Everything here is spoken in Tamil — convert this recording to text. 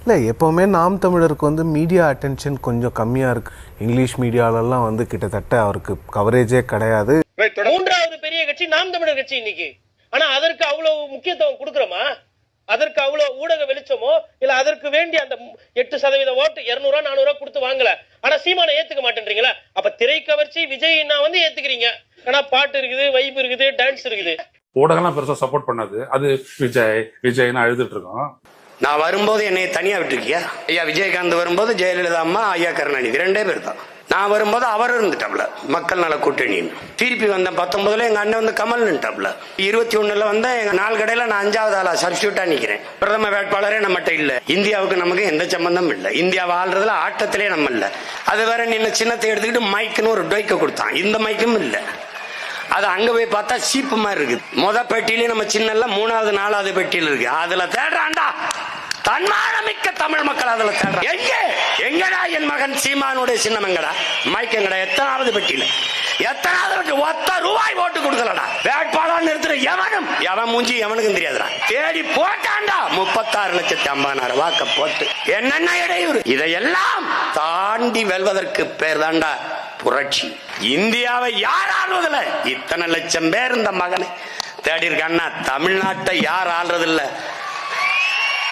இல்லை, எப்போவுமே நாம் தமிழருக்கு வந்து மீடியா அட்டென்ஷன் கொஞ்சம் கம்மியாக இருக்குது. இங்கிலீஷ் மீடியாலெல்லாம் வந்து கிட்டத்தட்ட அவருக்கு கவரேஜே கிடையாது. மூன்றாவது பெரிய கட்சி நாம் தமிழர் கட்சி இன்னைக்கு. ஆனா அதற்கு அவ்வளவு முக்கியத்துவம் கொடுக்குறோமா? அதற்கு அவ்வளவு ஊடக வெளிச்சமோ இல்ல அதற்கு வேண்டிய அந்த 8% ஓட்டு 200 400 கொடுத்து வாங்கல. ஆனா சீமானை ஏத்துக்க மாட்டேன்றீங்களா? அப்ப திரை கவர்ச்சி விஜய் நான் வந்து ஏத்துக்கிறீங்க. ஆனா பாட்டு இருக்குது, வைப் இருக்குது, டான்ஸ் இருக்குது. ஊடகம்லாம் பெருசா சப்போர்ட் பண்ணாது. அது விஜய்னு அழுதுட்டு இருக்கோம். நான் வரும்போது என்னை தனியா விட்டுருக்கியா? ஐயா விஜயகாந்த் வரும்போது ஜெயலலிதா அம்மா, ஐயா கருணாநிதி 2 பேர் தான். நான் வரும்போது அவர் இருந்துட்டாப்ல மக்கள் நல கூட்டணி. திருப்பி வந்த 19 எங்க அண்ணன் வந்து கமல் நின்ட்டாப்ல. 21 வந்து எங்க 4 கடையில நான் 5வது ஆளா சப்ஸ்டியூட்டா நிக்கிறேன். பிரதம வேட்பாளரே நம்மகிட்ட இல்ல. இந்தியாவுக்கு நமக்கு எந்த சம்பந்தமும் இல்ல. இந்தியாவை ஆள்றதுல ஆட்டத்திலே நம்ம இல்ல. அது வேற நின்ன சின்னத்தை எடுத்துக்கிட்டு மைக்குன்னு ஒரு டொய்க்க கொடுத்தான். இந்த மைக்கும் இல்ல. அது அங்க போய் பார்த்தா சீப்பு மாதிரி இருக்குது. முத பெட்டியிலே நம்ம சின்ன 3வது 4வது பெட்டியில இருக்கு. அதுல தேடுறான்டா தன்மானமிக்க தமிழ் மக்கள். அதுல தேடுறான். எங்கடா என் மகன் சீமானுடைய சின்னம் எங்கடா? மைக் எங்கடா? எத்தனாவது பெட்டியில? எத்தனாவது ₹1 ஓட்டு கொடுக்கலடா. வேட்பாளர் நிறுத்துற எவன் மூஞ்சி எவனுக்கும் தெரியாதுடா. தேடி போட்டாண்டா 36,50,000 வாக்க போட்டு என்னென்ன இடையூறு. இதையெல்லாம் தாண்டி வெல்வதற்கு பேர் தாண்டா புரட்சி. இந்தியாவை யார் ஆள்வதில்ல? இத்தனை லட்சம் பேர் இந்த மகனை தேடி இருக்கான்னா தமிழ்நாட்டை யார் ஆள்றதில்ல?